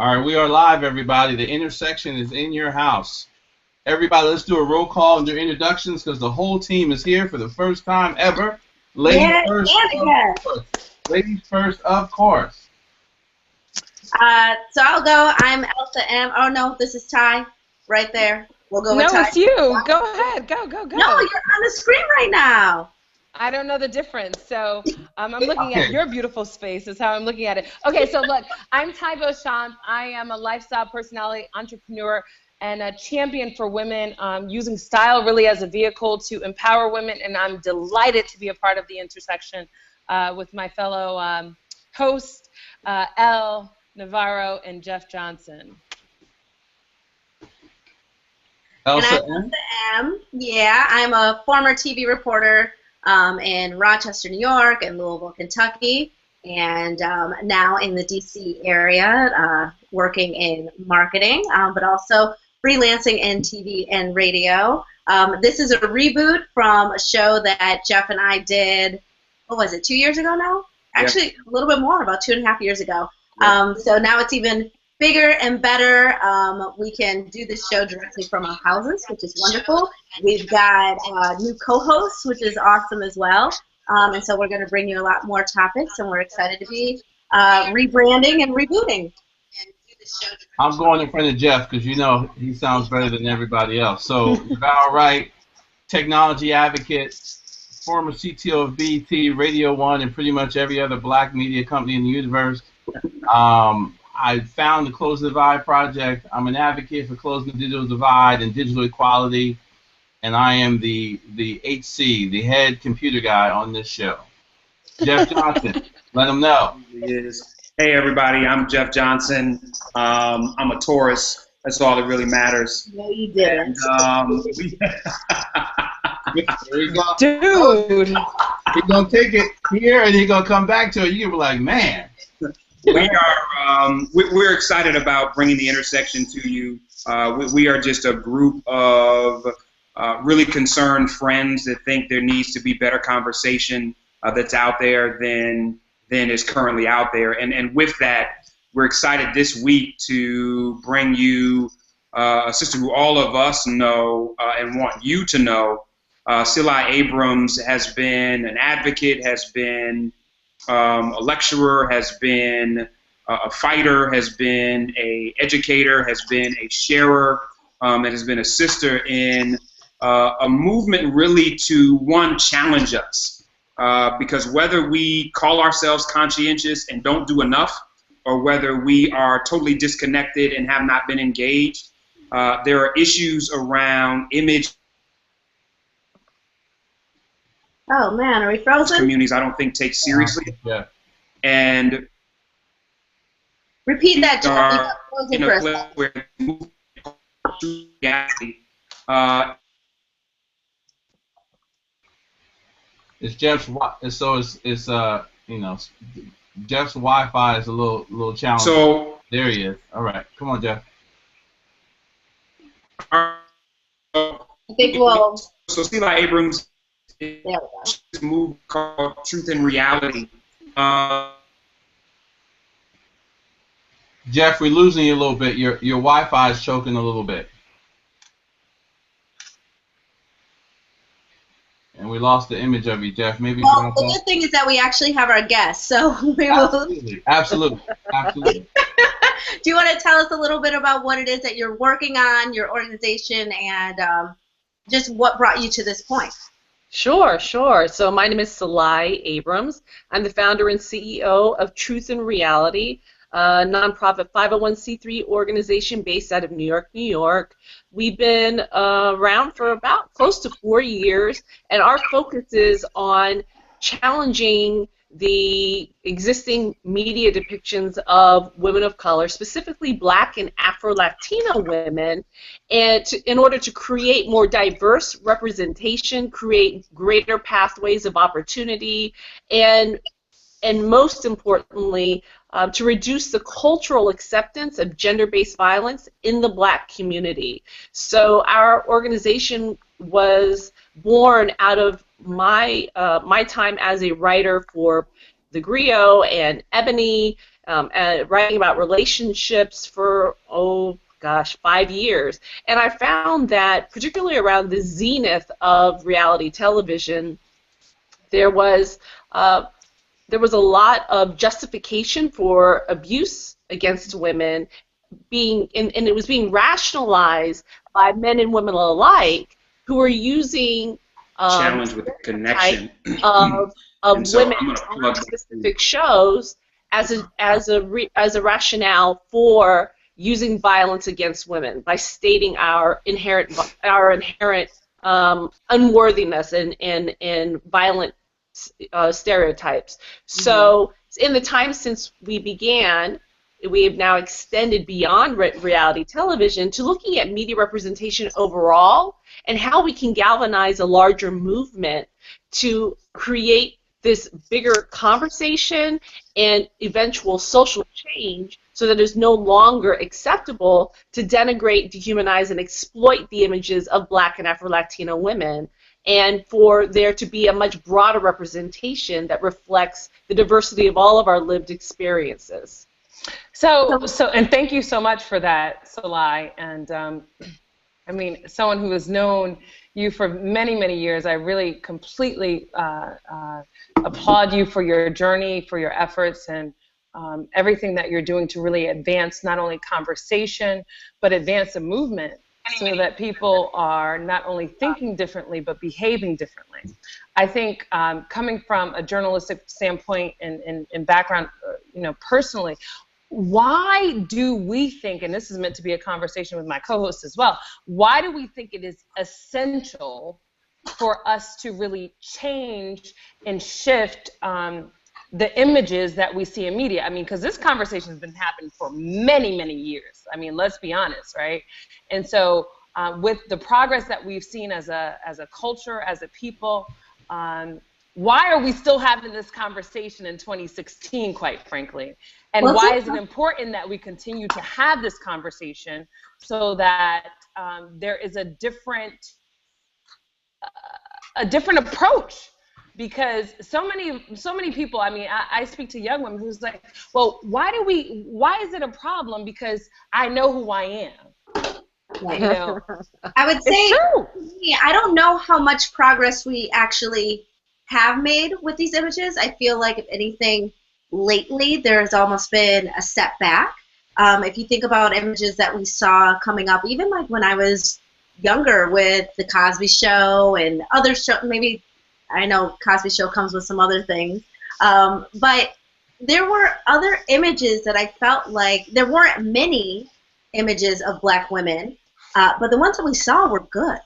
All right, we are live, everybody. The intersection is in your house. Everybody, let's do a roll call and do introductions because the whole team is here for the first time ever. Ladies Yeah, first, yeah. of course. Ladies first, of course. So I'll go. I'm Elsa M. Oh no, this is Ty, right there. We'll go with No, Ty. it's you. Go ahead. Go. No, you're on the screen right now. I don't know the difference, so I'm looking Okay. at your beautiful space is how I'm looking at it. Okay, so look, I'm Ty Beauchamp. I am a lifestyle personality, entrepreneur, and a champion for women, using style really as a vehicle to empower women, and I'm delighted to be a part of the intersection with my fellow hosts, Elle Navarro and Jeff Johnson. Elsa And I'm Elsa M. Yeah, I'm a former TV reporter in Rochester, New York, and Louisville, Kentucky, and now in the DC area, working in marketing, but also freelancing in TV and radio. This is a reboot from a show that Jeff and I did, what was it, 2 years ago now? Actually, a little bit more, about 2.5 years ago. So now it's even bigger and better. We can do this show directly from our houses, which is wonderful. We've got new co-hosts, which is awesome as well. And so we're going to bring you a lot more topics, and we're excited to be rebranding and rebooting. I'm going in front of Jeff because you know he sounds better than everybody else. So, Val Wright, technology advocate, former CTO of BET, Radio One, and pretty much every other black media company in the universe. I found the Close the Divide Project. I'm an advocate for closing the digital divide and digital equality, and I am the HC, the head computer guy on this show. Jeff Johnson, let them know. Hey everybody, I'm Jeff Johnson. I'm a Taurus. That's all that really matters. No, you didn't. There you go. Dude! He's going to take it here, and he's going to come back to it. You're going to be like, man. We're excited about bringing the intersection to you. We are just a group of really concerned friends that think there needs to be better conversation that's out there than is currently out there. And with that, we're excited this week to bring you a sister who all of us know and want you to know. Scylla Abrams has been an advocate, has been a lecturer, has been a fighter, has been an educator, has been a sharer, and has been a sister in a movement really to, one, challenge us. Because whether we call ourselves conscientious and don't do enough, or whether we are totally disconnected and have not been engaged, there are issues around image. Oh man, are we frozen? Communities I don't think take seriously. Yeah. And Repeat that, Jeff. You got frozen in a for a place second. where reality, It's Jeff's. So it's you know, Jeff's Wi-Fi is a little challenging. so There he is. All right, come on, Jeff. I think we'll. So Scylla Abrams There we go. this move called Truth and Reality. Jeff, we're losing you a little bit. Your Wi-Fi is choking a little bit. And we lost the image of you, Jeff. Maybe Well, the good thing is that we actually have our guests, so we will. Absolutely. Do you want to tell us a little bit about what it is that you're working on, your organization, and just what brought you to this point? Sure. So my name is Scylla Abrams. I'm the founder and CEO of Truth and Reality, a nonprofit 501c3 organization based out of New York. We've been around for about close to 4 years, and our focus is on challenging the existing media depictions of women of color, specifically Black and Afro-Latino women, and in order to create more diverse representation, create greater pathways of opportunity, and most importantly, to reduce the cultural acceptance of gender-based violence in the Black community. So our organization was born out of my time as a writer for The Griot and Ebony, writing about relationships for, 5 years. And I found that particularly around the zenith of reality television, there was a lot of justification for abuse against women and it was being rationalized by men and women alike who were using challenge with the connection of so women on specific shows as a rationale for using violence against women by stating our inherent unworthiness and violent stereotypes. So in the time since we began, we have now extended beyond reality television to looking at media representation overall and how we can galvanize a larger movement to create this bigger conversation and eventual social change so that it's no longer acceptable to denigrate, dehumanize, and exploit the images of Black and Afro-Latino women, and for there to be a much broader representation that reflects the diversity of all of our lived experiences. So, and thank you so much for that, Salai. And I mean, someone who has known you for many, many years, I really completely applaud you for your journey, for your efforts, and everything that you're doing to really advance not only conversation, but advance a movement so that people are not only thinking differently, but behaving differently. I think coming from a journalistic standpoint and background, personally, why do we think, and this is meant to be a conversation with my co-host as well, why do we think it is essential for us to really change and shift the images that we see in media? I mean, because this conversation has been happening for many, many years. I mean, let's be honest, right? And so with the progress that we've seen as a culture, as a people, why are we still having this conversation in 2016, quite frankly? And why is it important that we continue to have this conversation so that there is a different approach? Because so many people, I mean, I speak to young women who's like, well, why is it a problem? Because I know who I am. Right. I would say, I don't know how much progress we actually have made with these images. I feel like, if anything, lately there's almost been a setback. If you think about images that we saw coming up, even like when I was younger with The Cosby Show and other shows, maybe, I know Cosby Show comes with some other things, but there were other images that I felt like, there weren't many images of Black women, but the ones that we saw were good,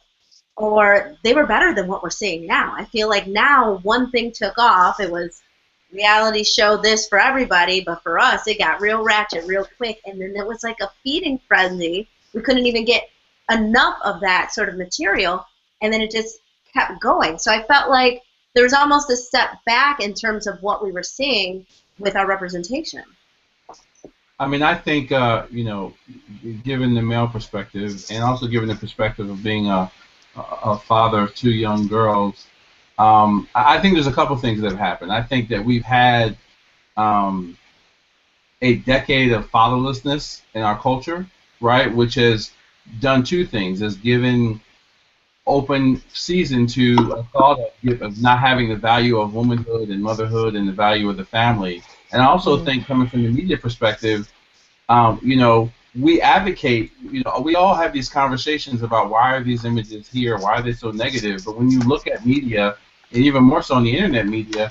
or they were better than what we're seeing now. I feel like now one thing took off. It was reality show this for everybody, but for us it got real ratchet real quick, and then it was like a feeding frenzy. We couldn't even get enough of that sort of material, and then it just kept going. So I felt like there was almost a step back in terms of what we were seeing with our representation. I mean, I think, given the male perspective, and also given the perspective of being a father of two young girls, I think there's a couple things that have happened. I think that we've had a decade of fatherlessness in our culture, right, which has done two things. Has given open season to a thought of not having the value of womanhood and motherhood and the value of the family. And I also think, coming from the media perspective, we advocate, we all have these conversations about why are these images here, why are they so negative, but when you look at media, and even more so on the internet media,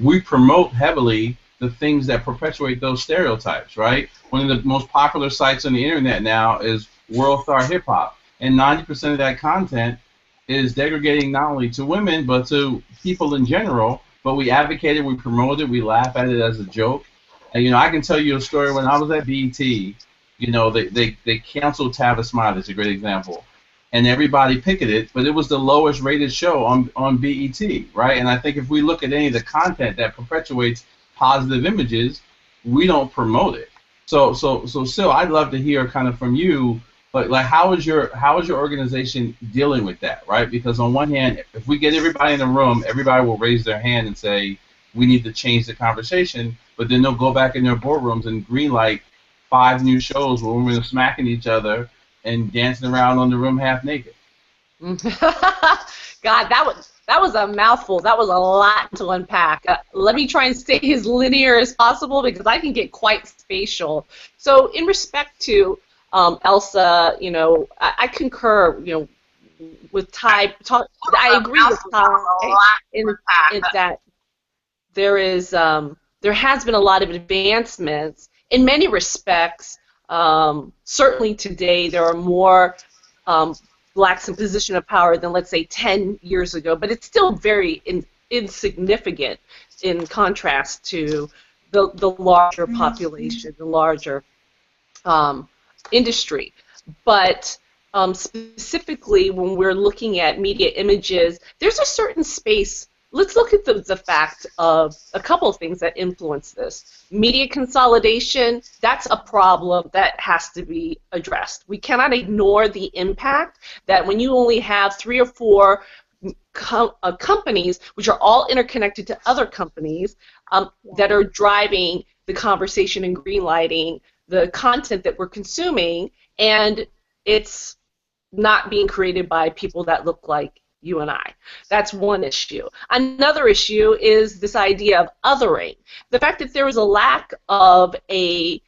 we promote heavily the things that perpetuate those stereotypes, right? One of the most popular sites on the internet now is World Star Hip Hop, and 90% of that content is degrading not only to women, but to people in general, but we advocate it, we promote it, we laugh at it as a joke. And, I can tell you a story. When I was at BET, they canceled Tavis Smiley. It's a great example. And everybody picketed, but it was the lowest rated show on BET, right? And I think if we look at any of the content that perpetuates positive images, we don't promote it. So Sil, I'd love to hear kind of from you, but like, how is your organization dealing with that, right? Because on one hand, if we get everybody in the room, everybody will raise their hand and say, we need to change the conversation, but then they'll go back in their boardrooms and greenlight 5 new shows where women are smacking each other and dancing around on the room half naked. God, that was a mouthful. That was a lot to unpack. Let me try and stay as linear as possible because I can get quite spatial. So, in respect to Elsa, you know, I concur, you know, with Ty. I agree with Ty in that there has been a lot of advancements in many respects. Certainly today there are more blacks in position of power than, let's say, 10 years ago, but it's still very insignificant in contrast to the larger population, the larger industry. But specifically when we're looking at media images, there's a certain space. Let's look at the fact of a couple of things that influence this. Media consolidation, that's a problem that has to be addressed. We cannot ignore the impact that when you only have 3 or 4 companies, which are all interconnected to other companies, that are driving the conversation and greenlighting the content that we're consuming, and it's not being created by people that look like you and I. That's one issue. Another issue is this idea of othering. The fact that there is a lack of an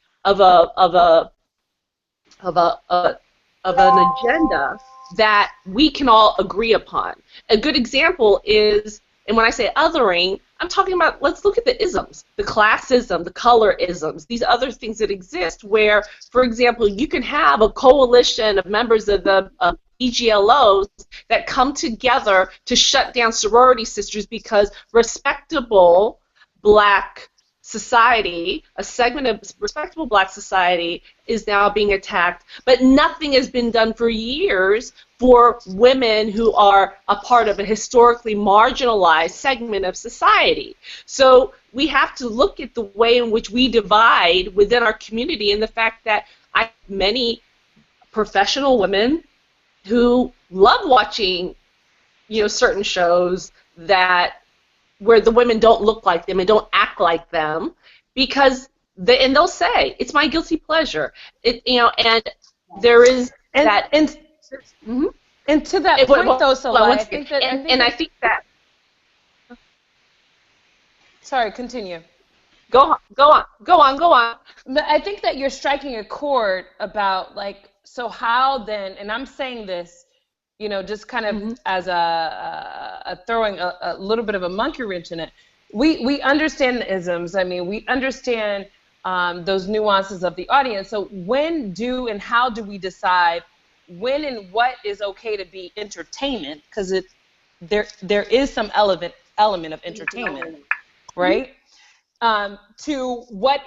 agenda that we can all agree upon. A good example is, and when I say othering, I'm talking about, let's look at the isms, the classism, the colorisms, these other things that exist where, for example, you can have a coalition of members of the EGLOs that come together to shut down sorority sisters because respectable black society, a segment of respectable black society is now being attacked, but nothing has been done for years for women who are a part of a historically marginalized segment of society. So we have to look at the way in which we divide within our community and the fact that many professional women who love watching, you know, certain shows that where the women don't look like them and don't act like them, because and they'll say it's my guilty pleasure. You know, and there is that. And to that point, though, so I think that. Sorry, continue. Go on. But I think that you're striking a chord about, like, so how then, and I'm saying this, you know, just kind of as a throwing a little bit of a monkey wrench in it. We understand the isms. I mean, we understand those nuances of the audience. So when do and how do we decide when and what is okay to be entertainment? Because there is some element of entertainment, right? To what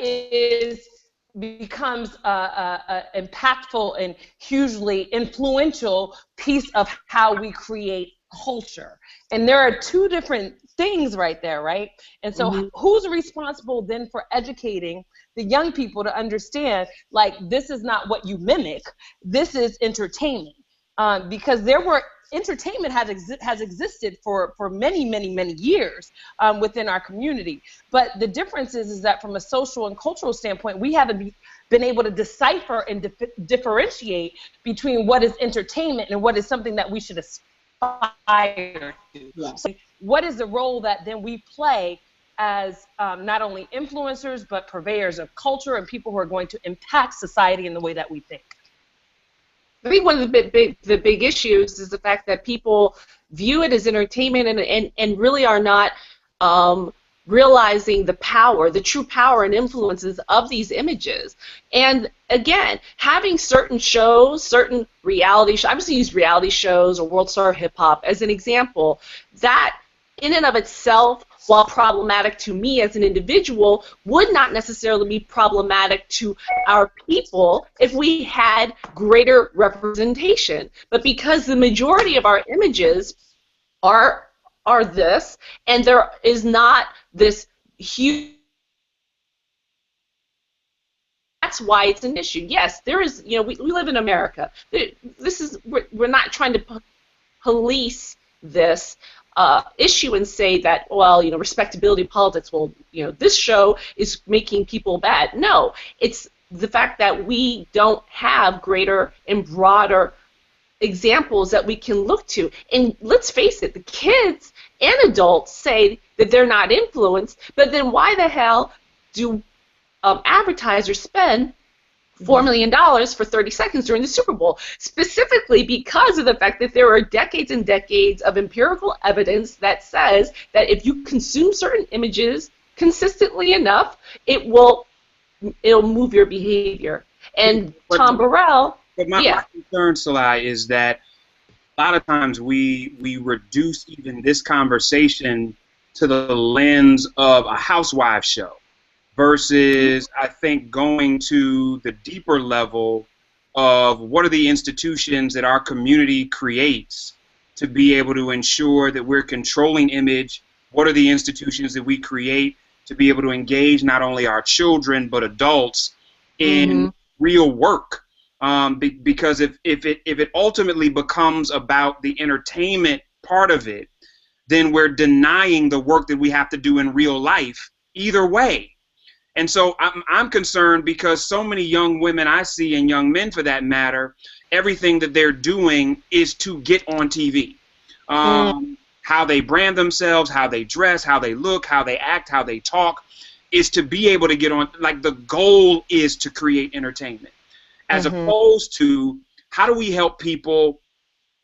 becomes a impactful and hugely influential piece of how we create culture. And there are 2 different things right there, right? And so who's responsible then for educating the young people to understand, like, this is not what you mimic, this is entertainment. Because entertainment has existed for many years within our community. But the difference is that from a social and cultural standpoint, we haven't been able to decipher and differentiate between what is entertainment and what is something that we should aspire to. Yeah. So what is the role that then we play as not only influencers but purveyors of culture and people who are going to impact society in the way that we think? I think one of the big issues is the fact that people view it as entertainment and really are not realizing the true power and influences of these images. And again, having certain shows, certain reality shows, I'm just going to use reality shows or World Star Hip Hop as an example, that in and of itself, while problematic to me as an individual, would not necessarily be problematic to our people if we had greater representation. But because the majority of our images are this, and there is not this huge, that's why it's an issue. Yes, there is, you know, we live in America. We're not trying to police this. issue and say that, well, respectability politics, well, this show is making people bad. No, it's the fact that we don't have greater and broader examples that we can look to. And let's face it, the kids and adults say that they're not influenced, but then why the hell do advertisers spend $4 million for 30 seconds during the Super Bowl? Specifically because of the fact that there are decades and decades of empirical evidence that says that if you consume certain images consistently enough, it'll move your behavior. And Tom Burrell... But my concern, Salai, is that a lot of times we reduce even this conversation to the lens of a housewife show versus, I think, going to the deeper level of what are the institutions that our community creates to be able to ensure that we're controlling image. What are the institutions that we create to be able to engage not only our children but adults in real work? Because if it ultimately becomes about the entertainment part of it, then we're denying the work that we have to do in real life either way. And so I'm concerned because so many young women I see, and young men for that matter, everything that they're doing is to get on TV. How they brand themselves, how they dress, how they look, how they act, how they talk, is to be able to get on. Like, the goal is to create entertainment, as opposed to how do we help people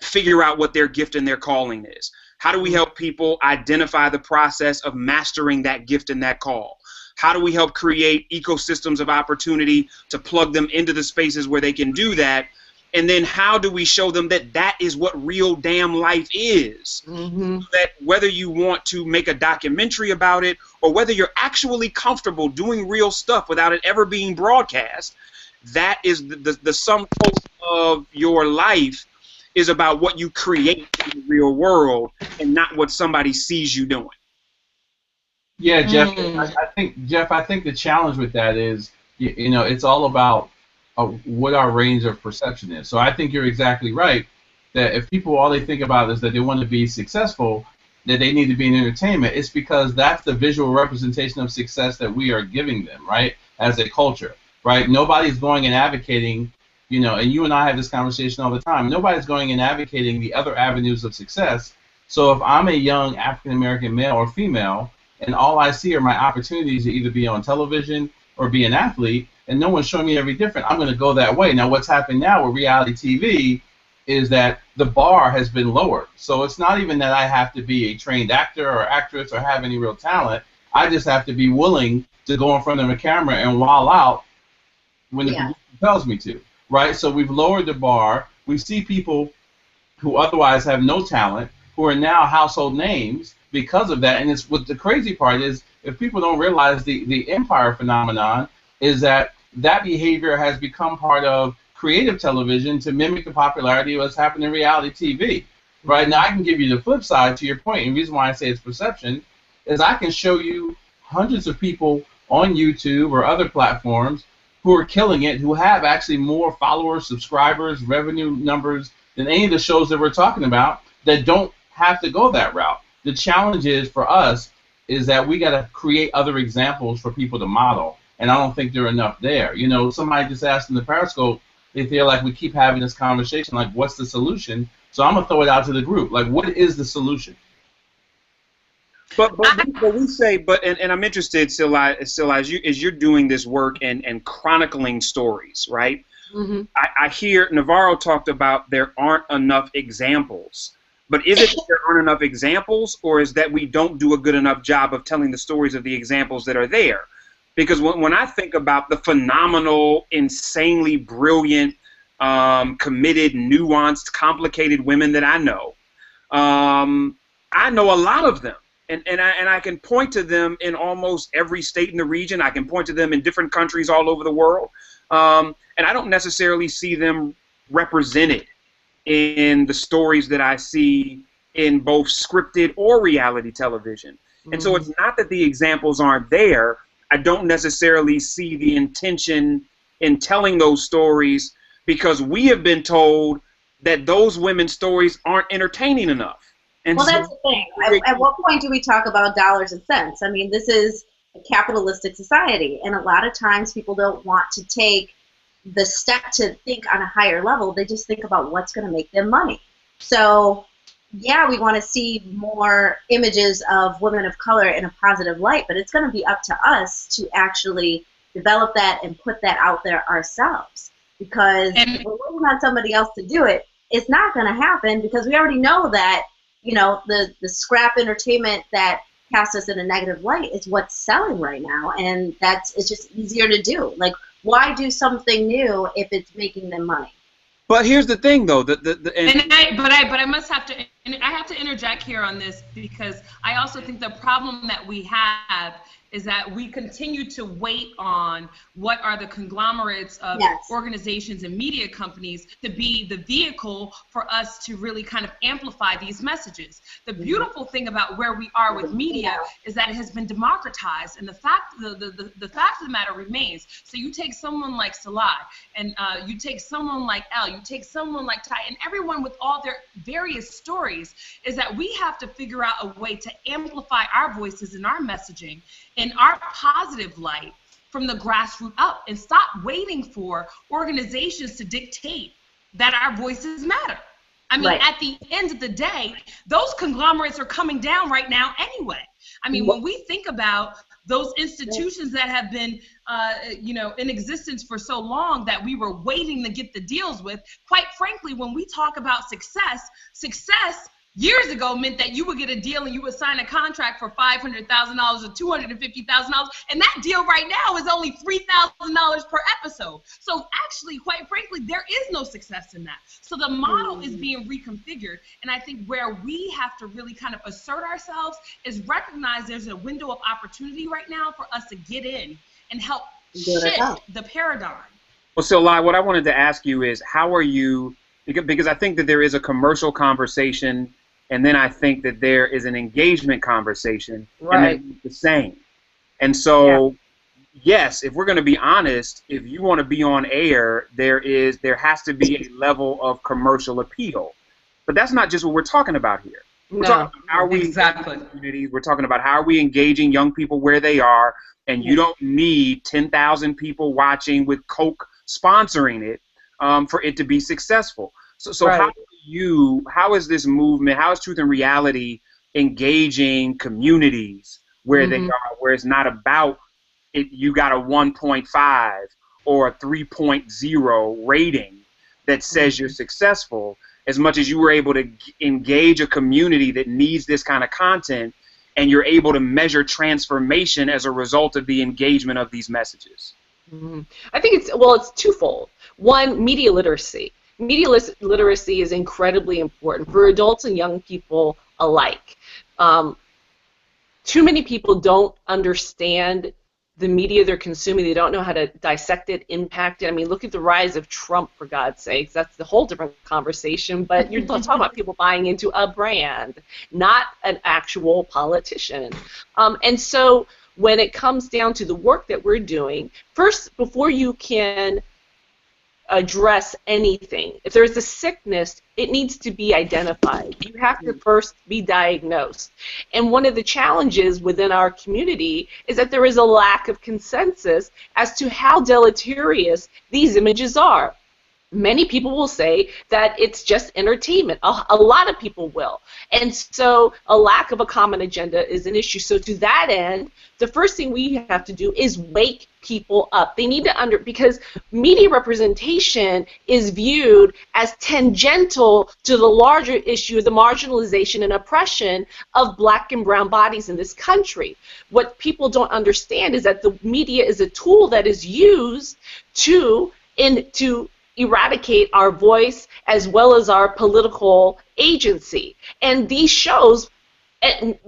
figure out what their gift and their calling is? How do we help people identify the process of mastering that gift and that call? How do we help create ecosystems of opportunity to plug them into the spaces where they can do that? And then how do we show them that that is what real damn life is? That whether you want to make a documentary about it or whether you're actually comfortable doing real stuff without it ever being broadcast, that is the sum total of your life is about what you create in the real world and not what somebody sees you doing. Yeah, Jeff. I think the challenge with that is, it's all about what our range of perception is. So I think you're exactly right that if people all they think about is that they want to be successful, that they need to be in entertainment, it's because that's the visual representation of success that we are giving them, right, as a culture, right? Nobody's going and advocating, and you and I have this conversation all the time, nobody's going and advocating the other avenues of success. So if I'm a young African-American male or female, and all I see are my opportunities to either be on television or be an athlete, and no one's showing me every different, I'm going to go that way. Now, what's happening now with reality TV is that the bar has been lowered. So it's not even that I have to be a trained actor or actress or have any real talent. I just have to be willing to go in front of a camera and wild out when the producer tells me to, right? So we've lowered the bar. We see people who otherwise have no talent who are now household names because of that. And it's what the crazy part is, if people don't realize the Empire phenomenon is that behavior has become part of creative television to mimic the popularity of what's happening in reality TV. Right now, I can give you the flip side to your point, and the reason why I say it's perception is I can show you hundreds of people on YouTube or other platforms who are killing it, who have actually more followers, subscribers, revenue numbers than any of the shows that we're talking about that don't have to go that route. The challenge is for us is that we got to create other examples for people to model, and I don't think there are enough there. Somebody just asked in the Periscope, they feel like we keep having this conversation, like, what's the solution? So I'm going to throw it out to the group. Like, what is the solution? But we say, and I'm interested, Scylla, as you're doing this work and chronicling stories, right? I hear Navarro talked about there aren't enough examples. But is it that there aren't enough examples, or is that we don't do a good enough job of telling the stories of the examples that are there? Because when I think about the phenomenal, insanely brilliant, committed, nuanced, complicated women that I know a lot of them. And I can point to them in almost every state in the region. I can point to them in different countries all over the world. And I don't necessarily see them represented in the stories that I see in both scripted or reality television. And so it's not that the examples aren't there. I don't necessarily see the intention in telling those stories because we have been told that those women's stories aren't entertaining enough. And Well, so, that's the thing. At what point do we talk about dollars and cents? I mean, this is a capitalistic society, and a lot of times people don't want to take the step to think on a higher level. They just think about what's going to make them money. So, yeah, we want to see more images of women of color in a positive light, but it's going to be up to us to actually develop that and put that out there ourselves. Because if we're waiting on somebody else to do it, it's not going to happen, because we already know that, you know, the scrap entertainment that casts us in a negative light is what's selling right now, and it's just easier to do. Like, why do something new if it's making them money? but here's the thing, though. I must have to. I have to interject here on this, because I also think the problem that we have is that we continue to wait on what are the conglomerates of organizations and media companies to be the vehicle for us to really kind of amplify these messages. The beautiful thing about where we are with media is that it has been democratized, and the fact of the matter remains. So you take someone like Salah, and you take someone like Elle, you take someone like Ty, and everyone with all their various stories, is that we have to figure out a way to amplify our voices and our messaging in our positive light from the grassroots up, and stop waiting for organizations to dictate that our voices matter. I mean, at the end of the day, those conglomerates are coming down right now anyway. I mean, when we think about those institutions that have been, you know, in existence for so long that we were waiting to get the deals with, quite frankly, when we talk about success years ago meant that you would get a deal and you would sign a contract for $500,000 or $250,000, and that deal right now is only $3,000 per episode. So actually, quite frankly, there is no success in that. So the model is being reconfigured, and I think where we have to really kind of assert ourselves is recognize there's a window of opportunity right now for us to get in and help shift the paradigm. Well, so Lai, what I wanted to ask you is, how are you, because I think that there is a commercial conversation, and then I think that there is an engagement conversation, and then the same. And so, yes, if we're going to be honest, if you want to be on air, there has to be a level of commercial appeal. But that's not just what we're talking about here. We're talking about how we engage communities. We're talking about how are we engaging young people where they are, and you don't need 10,000 people watching with Coke sponsoring it for it to be successful. So how is this movement, how is Truth and Reality engaging communities where they are, where it's not about it, you got a 1.5 or a 3.0 rating that says you're successful, as much as you were able to engage a community that needs this kind of content, and you're able to measure transformation as a result of the engagement of these messages? I think it's twofold. One, media literacy. Media literacy is incredibly important for adults and young people alike. Too many people don't understand the media they're consuming. They don't know how to dissect it, impact it. I mean, look at the rise of Trump, for God's sakes. That's the whole different conversation. But you're talking about people buying into a brand, not an actual politician. And so when it comes down to the work that we're doing, first, before you can address anything, if there's a sickness, it needs to be identified. You have to first be diagnosed. And one of the challenges within our community is that there is a lack of consensus as to how deleterious these images are. Many people will say that it's just entertainment. A lot of people will. And so a lack of a common agenda is an issue. So to that end, the first thing we have to do is wake people up. They need to because media representation is viewed as tangential to the larger issue of the marginalization and oppression of black and brown bodies in this country. What people don't understand is that the media is a tool that is used to eradicate our voice as well as our political agency. And these shows, and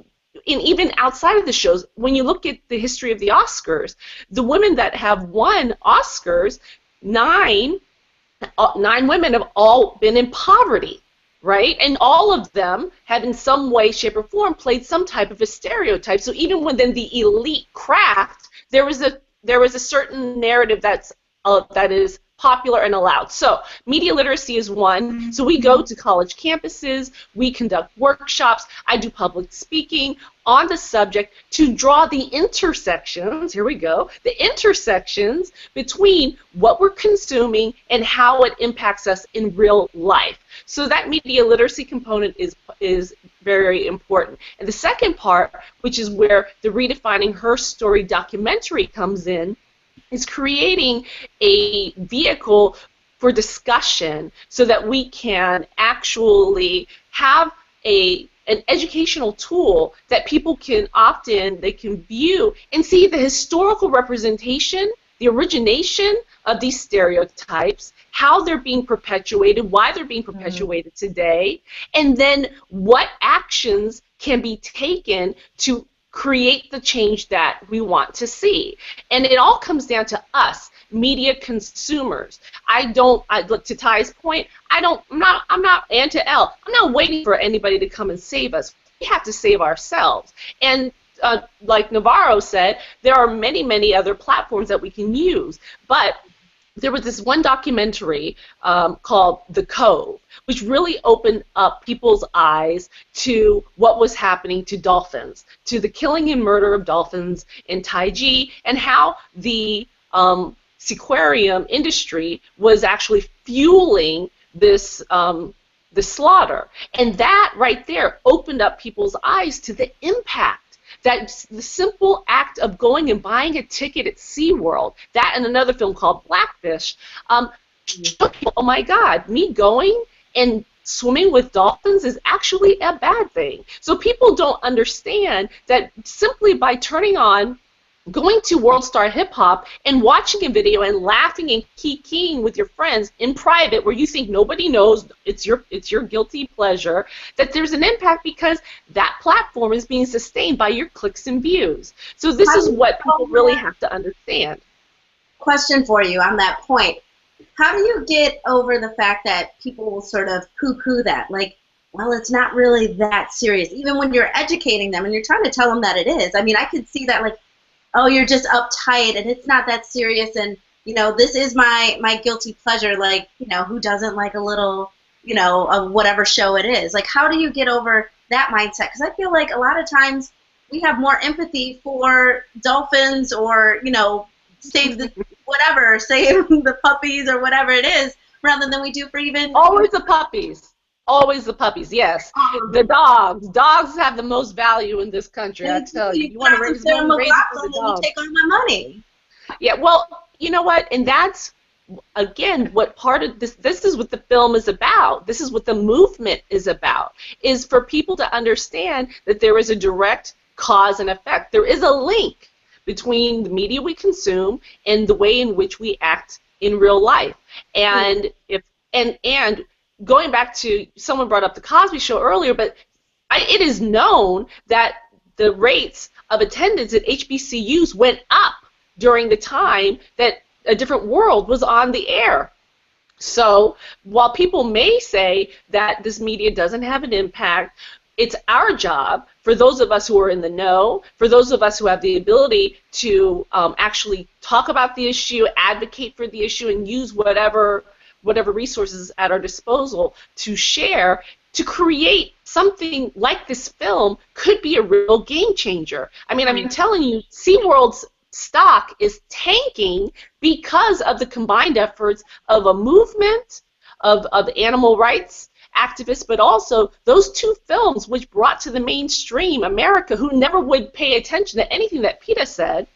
even outside of the shows, when you look at the history of the Oscars, the women that have won Oscars, nine women have all been in poverty, right? And all of them have in some way, shape, or form played some type of a stereotype. So even within the elite craft, there was a certain narrative that is popular and allowed. So media literacy is one. So we go to college campuses, we conduct workshops, I do public speaking on the subject to draw the intersections, here we go, the intersections between what we're consuming and how it impacts us in real life. So that media literacy component is very important. And the second part, which is where the Redefining Her Story documentary comes in, is creating a vehicle for discussion so that we can actually have an educational tool that people can opt in, they can view and see the historical representation, the origination of these stereotypes, how they're being perpetuated, why they're being perpetuated today, and then what actions can be taken to create the change that we want to see. And it all comes down to us, media consumers. Look, to Ty's point, I'm not, and to Elle, I'm not waiting for anybody to come and save us. We have to save ourselves. And like Navarro said, there are many, many other platforms that we can use. But there was this one documentary called The Cove, which really opened up people's eyes to what was happening to dolphins, to the killing and murder of dolphins in Taiji, and how the seaquarium industry was actually fueling this the slaughter. And that right there opened up people's eyes to the impact that the simple act of going and buying a ticket at SeaWorld, that and another film called Blackfish, oh my God, me going and swimming with dolphins is actually a bad thing. So people don't understand that simply by turning on, going to World Star Hip Hop and watching a video and laughing and kikiing with your friends in private where you think nobody knows, it's your guilty pleasure, that there's an impact because that platform is being sustained by your clicks and views. So this is what people really have to understand. Question for you on that point. How do you get over the fact that people will sort of poo-poo that? Like, well, it's not really that serious. Even when you're educating them and you're trying to tell them that it is. I mean, I could see that, like, oh, you're just uptight and it's not that serious, and, you know, this is my guilty pleasure. Like, you know, who doesn't like a little, you know, of whatever show it is? Like, how do you get over that mindset? Because I feel like a lot of times we have more empathy for dolphins or, you know, save the whatever, save the puppies or whatever it is, rather than we do for even... Always the puppies. Always the puppies, yes. The dogs. Dogs have the most value in this country, I tell you. You want to raise them for the dogs. Take all my money. Yeah, well, you know what? And that's, again, what part of this is what the film is about. This is what the movement is about, is for people to understand that there is a direct cause and effect. There is a link between the media we consume and the way in which we act in real life. And and going back to, someone brought up the Cosby Show earlier, but it is known that the rates of attendance at HBCUs went up during the time that A Different World was on the air. So while people may say that this media doesn't have an impact, it's our job, for those of us who are in the know, for those of us who have the ability to actually talk about the issue, advocate for the issue, and use whatever resources at our disposal to share, to create something like this film could be a real game changer. I mean, I'm telling you, SeaWorld's stock is tanking because of the combined efforts of a movement of animal rights activists, but also those two films which brought to the mainstream America, who never would pay attention to anything that PETA said,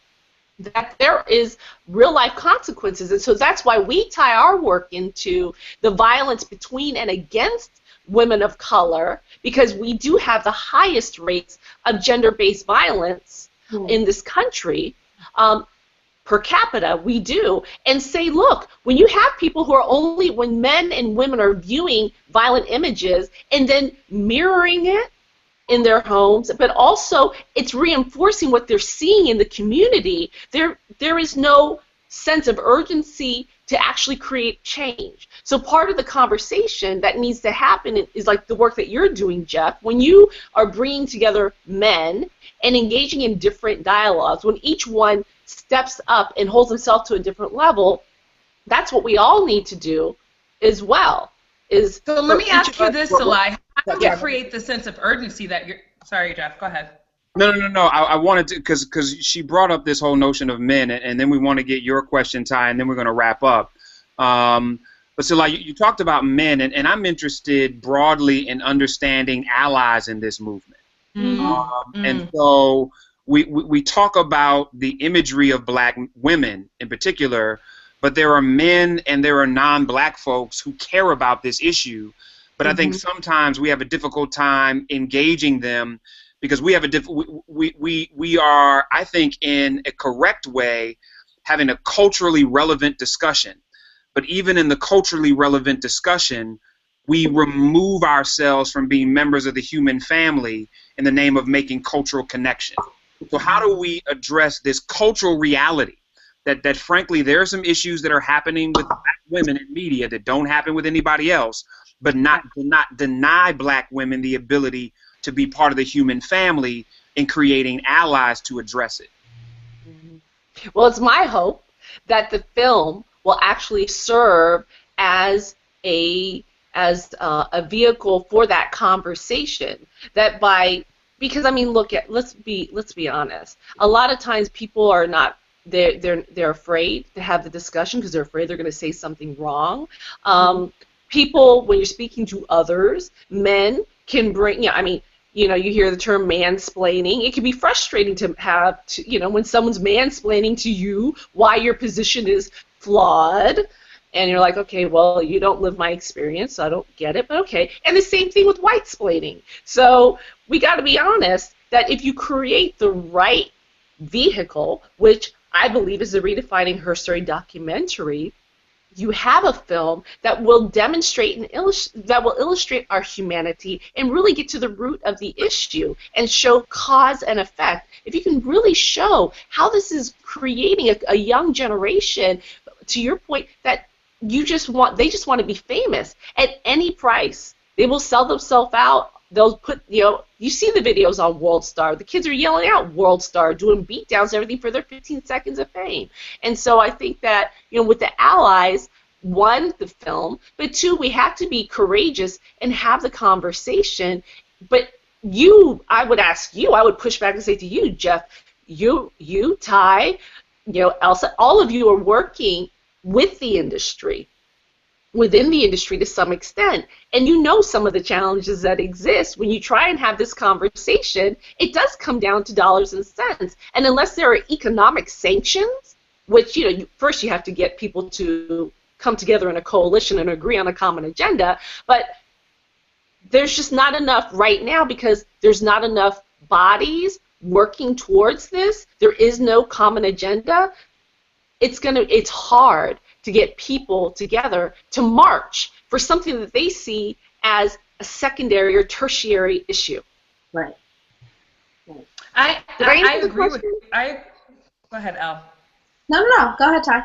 that there is real-life consequences. And so that's why we tie our work into the violence between and against women of color, because we do have the highest rates of gender-based violence in this country. Per capita, we do, and say, look, when you have people who are when men and women are viewing violent images and then mirroring it in their homes, but also it's reinforcing what they're seeing in the community, there is no sense of urgency to actually create change. So part of the conversation that needs to happen is like the work that you're doing, Jeff, when you are bringing together men and engaging in different dialogues, when each one steps up and holds himself to a different level, that's what we all need to do as well. So let me ask you this, Salai. How do we create the sense of urgency that you're... Sorry, Jeff, go ahead. No. I wanted to, because she brought up this whole notion of men, and then we want to get your question, Ty, and then we're going to wrap up. But so, like, you talked about men, and I'm interested broadly in understanding allies in this movement. Mm-hmm. And so we talk about the imagery of black women in particular, but there are men and there are non-black folks who care about this issue. But I think sometimes we have a difficult time engaging them because we have we are, I think, in a correct way, having a culturally relevant discussion. But even in the culturally relevant discussion, we remove ourselves from being members of the human family in the name of making cultural connection. So how do we address this cultural reality that frankly, there are some issues that are happening with black women in media that don't happen with anybody else, but not deny black women the ability to be part of the human family in creating allies to address it? Well, it's my hope that the film will actually serve as a vehicle for that conversation. Because I mean, let's be honest. A lot of times people are not. They're afraid to have the discussion because they're afraid they're going to say something wrong. People, when you're speaking to others, men can bring. You hear the term mansplaining. It can be frustrating to have when someone's mansplaining to you why your position is flawed, and you're like, okay, well, you don't live my experience, so I don't get it, but okay. And the same thing with white-splaining. So we got to be honest that if you create the right vehicle, which I believe is the Redefining Her Story documentary, you have a film that will demonstrate and illustrate our humanity and really get to the root of the issue and show cause and effect. If you can really show how this is creating a young generation, to your point, that they just want to be famous at any price. They will sell themselves out. They'll put, you see the videos on World Star. The kids are yelling out World Star, doing beatdowns, everything for their 15 seconds of fame. And so I think that, with the allies, one, the film, but two, we have to be courageous and have the conversation. But I would push back and say to you, Jeff, you, Ty, Elsa, all of you are working with the industry, within the industry to some extent, and some of the challenges that exist when you try and have this conversation. It does come down to dollars and cents, and unless there are economic sanctions, which first you have to get people to come together in a coalition and agree on a common agenda, but there's just not enough right now because there's not enough bodies working towards this. There is no common agenda. It's hard to get people together to march for something that they see as a secondary or tertiary issue. Right. I agree with you. Go ahead, Elle. No. Go ahead, Ty.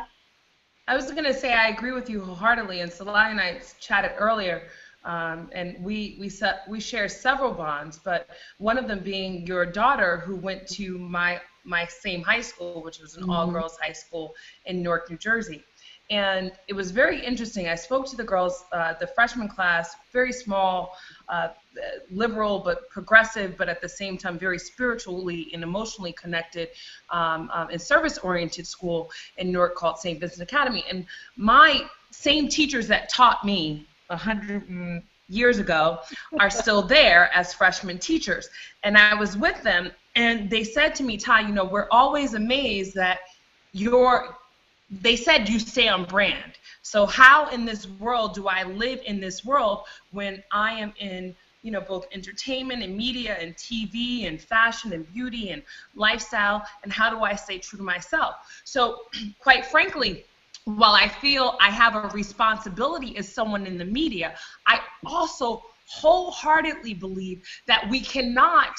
I was going to say I agree with you wholeheartedly, and Salai and I chatted earlier, and we share several bonds, but one of them being your daughter who went to my same high school, which was an all-girls high school in Newark, New Jersey. And it was very interesting. I spoke to the girls, the freshman class, very small, liberal but progressive, but at the same time very spiritually and emotionally connected, and service-oriented school in Newark called St. Vincent Academy. And my same teachers that taught me 100 years ago are still there as freshman teachers. And I was with them, and they said to me, Ty, we're always amazed that they said you stay on brand. So how in this world do I live in this world when I am in, both entertainment and media and TV and fashion and beauty and lifestyle, and how do I stay true to myself? So quite frankly, while I feel I have a responsibility as someone in the media, I also wholeheartedly believe that we cannot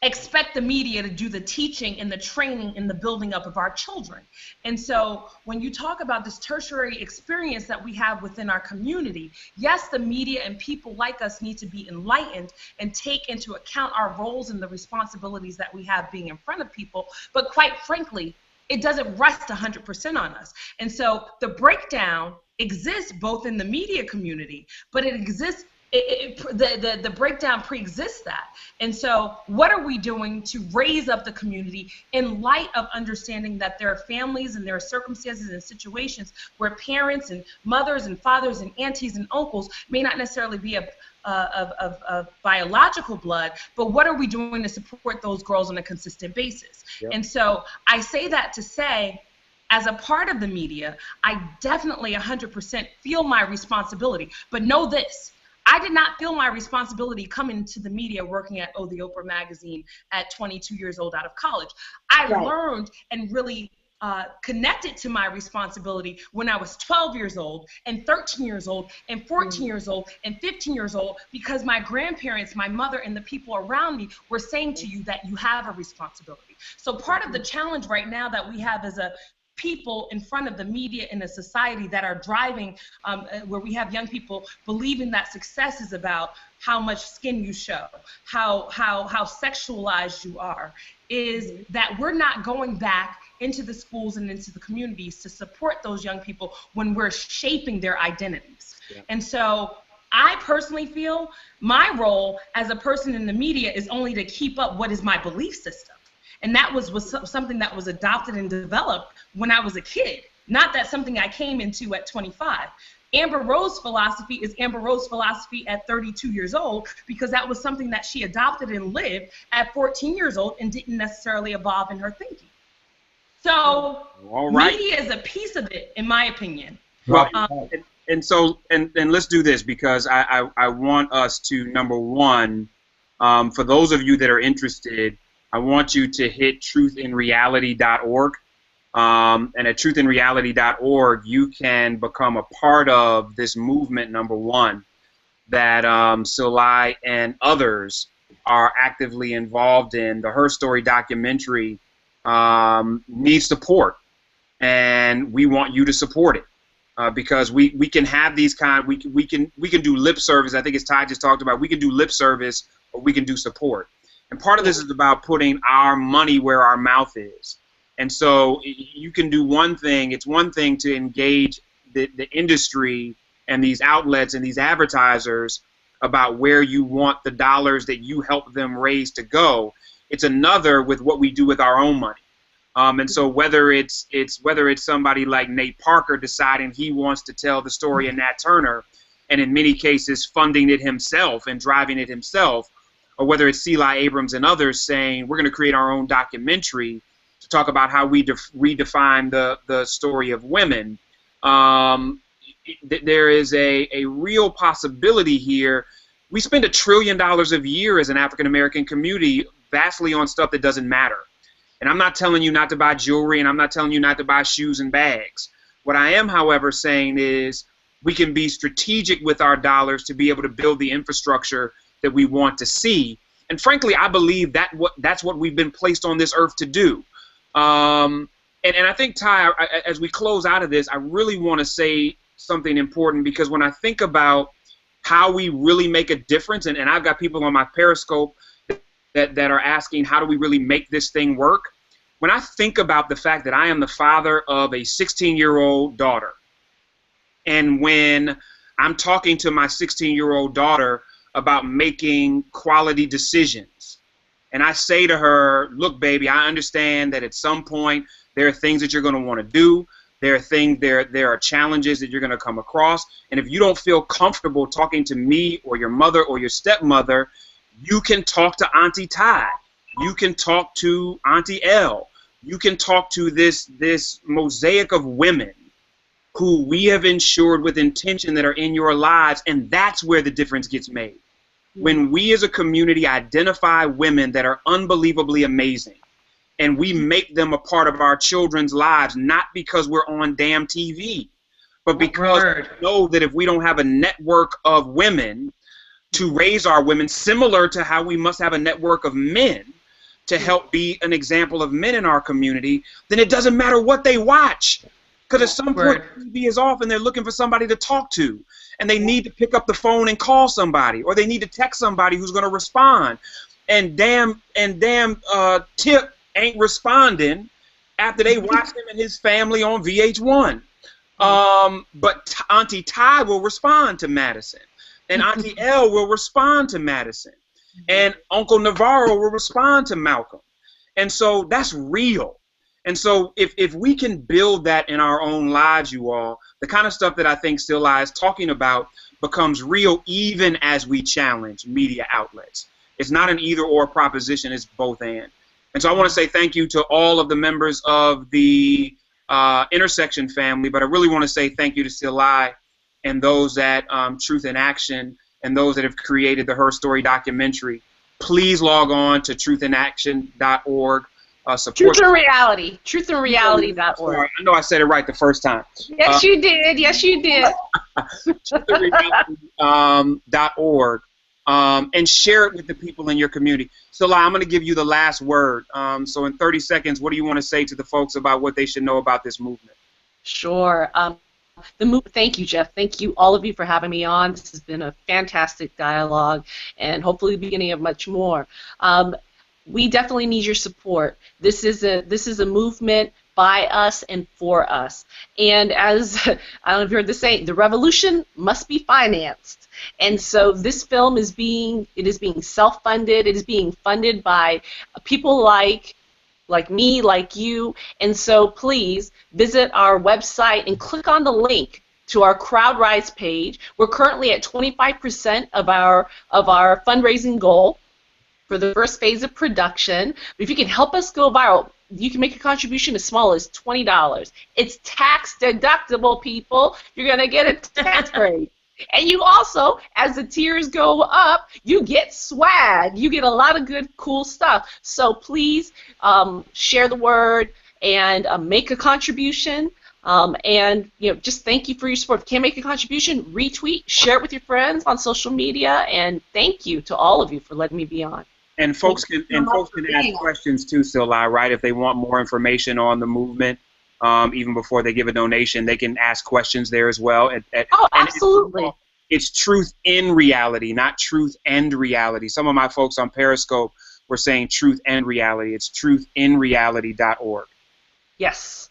expect the media to do the teaching and the training and the building up of our children. And so when you talk about this tertiary experience that we have within our community, yes, the media and people like us need to be enlightened and take into account our roles and the responsibilities that we have being in front of people, but quite frankly, it doesn't rest 100% on us. And so the breakdown exists both in the media community, but it exists, the breakdown pre-exists that. And so what are we doing to raise up the community in light of understanding that there are families and there are circumstances and situations where parents and mothers and fathers and aunties and uncles may not necessarily be of biological blood, but what are we doing to support those girls on a consistent basis? Yep. And so I say that to say, as a part of the media, I definitely 100% feel my responsibility. But know this, I did not feel my responsibility coming to the media working at The Oprah magazine at 22 years old out of college. I learned and really connected to my responsibility when I was 12 years old and 13 years old and 14 years old and 15 years old, because my grandparents, my mother, and the people around me were saying to you that you have a responsibility. So part of the challenge right now that we have as a people in front of the media in a society that are driving, where we have young people believing that success is about how much skin you show, how sexualized you are, is that we're not going back into the schools and into the communities to support those young people when we're shaping their identities. Yeah. And so I personally feel my role as a person in the media is only to keep up what is my belief system. And that was something that was adopted and developed when I was a kid, not that something I came into at 25. Amber Rose philosophy is Amber Rose philosophy at 32 years old, because that was something that she adopted and lived at 14 years old and didn't necessarily evolve in her thinking. So media is a piece of it, in my opinion. Well, and let's do this, because I want us to, number one, for those of you that are interested, I want you to hit truthinreality.org. And at truthinreality.org, you can become a part of this movement, number one, that Sulai and others are actively involved in. The Her Story documentary needs support, and we want you to support it, because we can have these we can do lip service. I think as Ty just talked about, we can do lip service or we can do support. And part of this is about putting our money where our mouth is. And so you can do one thing. It's one thing to engage the industry and these outlets and these advertisers about where you want the dollars that you help them raise to go. It's another with what we do with our own money. And so whether it's somebody like Nate Parker deciding he wants to tell the story of Nat Turner, and in many cases funding it himself and driving it himself, or whether it's Sulai Abrams and others saying we're going to create our own documentary to talk about how we redefine the story of women, there is a real possibility here. We spend $1 trillion a year as an African-American community vastly on stuff that doesn't matter. And I'm not telling you not to buy jewelry, and I'm not telling you not to buy shoes and bags. What I am, however, saying is we can be strategic with our dollars to be able to build the infrastructure that we want to see. And frankly, I believe that's what we've been placed on this earth to do. And I think, Ty, as we close out of this, I really want to say something important, because when I think about how we really make a difference, and I've got people on my Periscope that are asking, how do we really make this thing work? When I think about the fact that I am the father of a 16-year-old daughter, and when I'm talking to my 16-year-old daughter about making quality decisions, and I say to her, look, baby, I understand that at some point there are things that you're going to want to do. There are challenges that you're going to come across. And if you don't feel comfortable talking to me or your mother or your stepmother, you can talk to Auntie Ty. You can talk to Auntie L. You can talk to this mosaic of women who we have ensured with intention that are in your lives, and that's where the difference gets made. When we as a community identify women that are unbelievably amazing, and we make them a part of our children's lives, not because we're on damn TV, but because we know that if we don't have a network of women to raise our women, similar to how we must have a network of men to help be an example of men in our community, then it doesn't matter what they watch. Because at some point, TV is off and they're looking for somebody to talk to. And they need to pick up the phone and call somebody, or they need to text somebody who's going to respond. And damn Tip ain't responding. after they watched him and his family on VH1. But Auntie Ty will respond to Madison, and Auntie L will respond to Madison, and Uncle Navarro will respond to Malcolm. And so that's real. And so if we can build that in our own lives, you all, the kind of stuff that I think Still Lies talking about becomes real even as we challenge media outlets. It's not an either or proposition, it's both and. And so I want to say thank you to all of the members of the Intersection family, but I really want to say thank you to Still Lie and those at Truth in Action and those that have created the Her Story documentary. Please log on to truthinaction.org. Truth and Reality. Truthandreality.org. I know I said it right the first time. Yes, you did. Yes, you did. truthandreality.org. And share it with the people in your community. So, I'm going to give you the last word. So in 30 seconds, what do you want to say to the folks about what they should know about this movement? Sure. Thank you, Jeff. Thank you, all of you, for having me on. This has been a fantastic dialogue, and hopefully the beginning of much more. We definitely need your support. This is a movement by us and for us. And as I don't know if you heard this saying, the revolution must be financed. And so this film is being self-funded. It is being funded by people like me, like you. And so please visit our website and click on the link to our CrowdRise page. We're currently at 25% of our fundraising goal for the first phase of production. But if you can help us go viral, you can make a contribution as small as $20. It's tax deductible, people. You're going to get a tax break. And you also, as the tiers go up, you get swag. You get a lot of good, cool stuff. So please share the word and make a contribution. And just thank you for your support. If you can't make a contribution, retweet, share it with your friends on social media. And thank you to all of you for letting me be on. And folks can ask questions too, Still Lie, right? If they want more information on the movement, even before they give a donation, they can ask questions there as well. Absolutely. It's Truth in Reality, not Truth and Reality. Some of my folks on Periscope were saying Truth and Reality. It's truthinreality.org. Yes.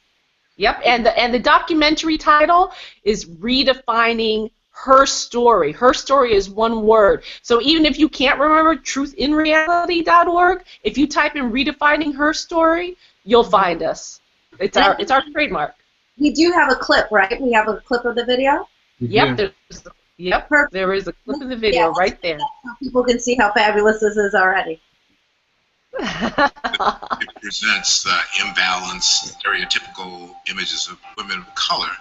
Yep. And the documentary title is Redefining Her Story. Her Story is one word. So even if you can't remember truthinreality.org, if you type in Redefining Her Story, you'll find us. It's our trademark. We do have a clip, right? We have a clip of the video? Yep. There is a clip of the video right there. So people can see how fabulous this is already. It presents imbalanced, stereotypical images of women of color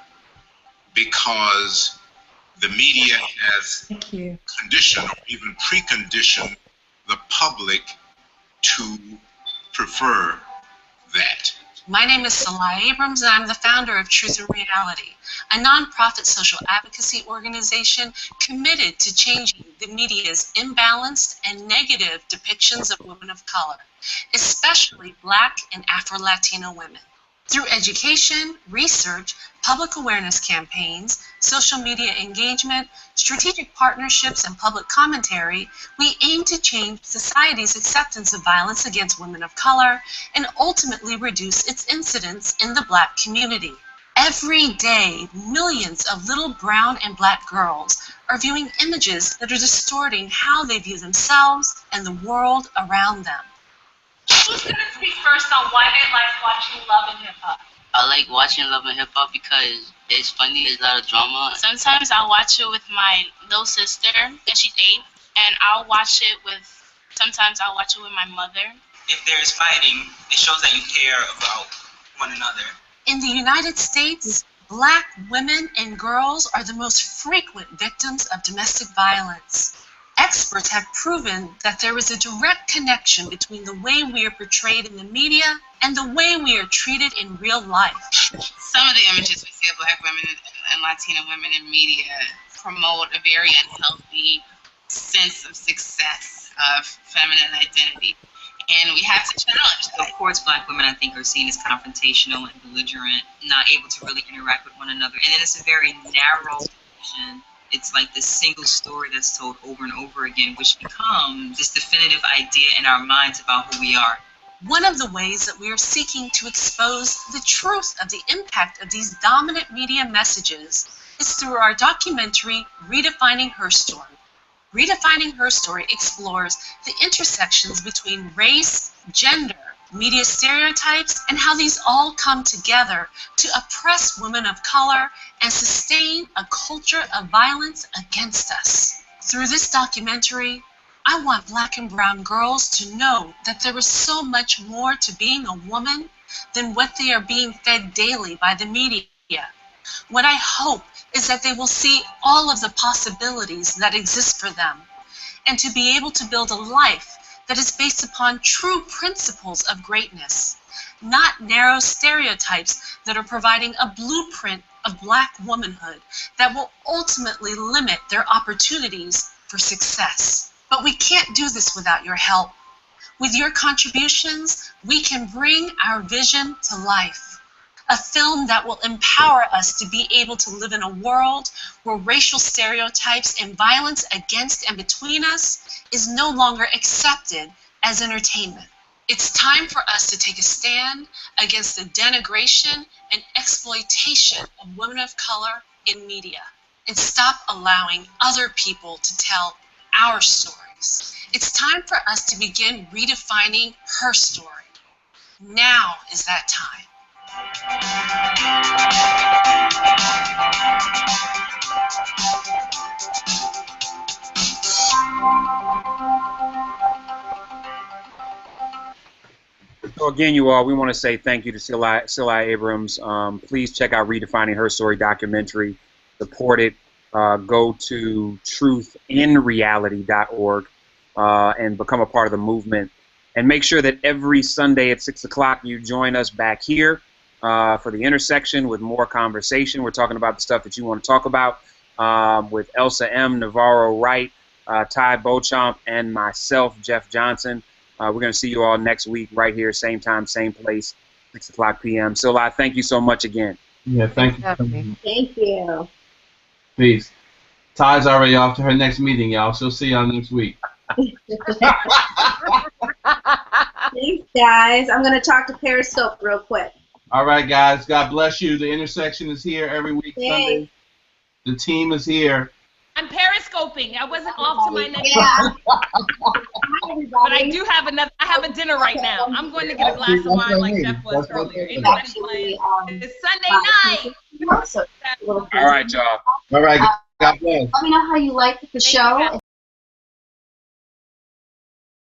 because the media has conditioned or even preconditioned the public to prefer that. My name is Salah Abrams, and I'm the founder of Truth and Reality, a nonprofit social advocacy organization committed to changing the media's imbalanced and negative depictions of women of color, especially Black and Afro-Latino women. Through education, research, public awareness campaigns, social media engagement, strategic partnerships, and public commentary, we aim to change society's acceptance of violence against women of color and ultimately reduce its incidence in the Black community. Every day, millions of little brown and Black girls are viewing images that are distorting how they view themselves and the world around them. Who's going to speak first on why they like watching Love and Hip Hop? I like watching Love and Hip Hop because it's funny, there's a lot of drama. Sometimes I'll watch it with my little sister, and she's 8, and sometimes I'll watch it with my mother. If there's fighting, it shows that you care about one another. In the United States, Black women and girls are the most frequent victims of domestic violence. Experts have proven that there is a direct connection between the way we are portrayed in the media and the way we are treated in real life. Some of the images we see of Black women and Latina women in media promote a very unhealthy sense of success of feminine identity. And we have to challenge that. Of course, Black women, I think, are seen as confrontational and belligerent, not able to really interact with one another. And then it's a very narrow vision. It's like this single story that's told over and over again, which becomes this definitive idea in our minds about who we are. One of the ways that we are seeking to expose the truth of the impact of these dominant media messages is through our documentary, Redefining Her Story. Redefining Her Story explores the intersections between race, gender, media stereotypes, and how these all come together to oppress women of color and sustain a culture of violence against us. Through this documentary, I want Black and brown girls to know that there is so much more to being a woman than what they are being fed daily by the media. What I hope is that they will see all of the possibilities that exist for them, and to be able to build a life that is based upon true principles of greatness, not narrow stereotypes that are providing a blueprint of Black womanhood that will ultimately limit their opportunities for success. But we can't do this without your help. With your contributions, we can bring our vision to life. A film that will empower us to be able to live in a world where racial stereotypes and violence against and between us is no longer accepted as entertainment. It's time for us to take a stand against the denigration and exploitation of women of color in media, and stop allowing other people to tell our stories. It's time for us to begin redefining her story. Now is that time. So again, you all, we want to say thank you to Sylai Abrams. Please check out Redefining Her Story documentary. Support it. Go to truthinreality.org and become a part of the movement. And make sure that every Sunday at 6 o'clock you join us back here for The Intersection with more conversation. We're talking about the stuff that you want to talk about with Elsa M., Navarro Wright, Ty Beauchamp, and myself, Jeff Johnson. We're going to see you all next week right here, same time, same place, 6 o'clock p.m. Sylai, thank you so much again. Yeah, thank you. Thank you. Peace. Ty's already off to her next meeting, y'all. She'll see y'all next week. Thanks, guys. I'm going to talk to Periscope real quick. All right, guys. God bless you. The Intersection is here every week, Sunday. The team is here. I'm periscoping. I wasn't off to my next one. But I do have another. I have a dinner right now. I'm going to get a glass of wine like Jeff was earlier. Anybody playing? It's Sunday night. All right, y'all. All right. God bless. Let me know how you liked the show.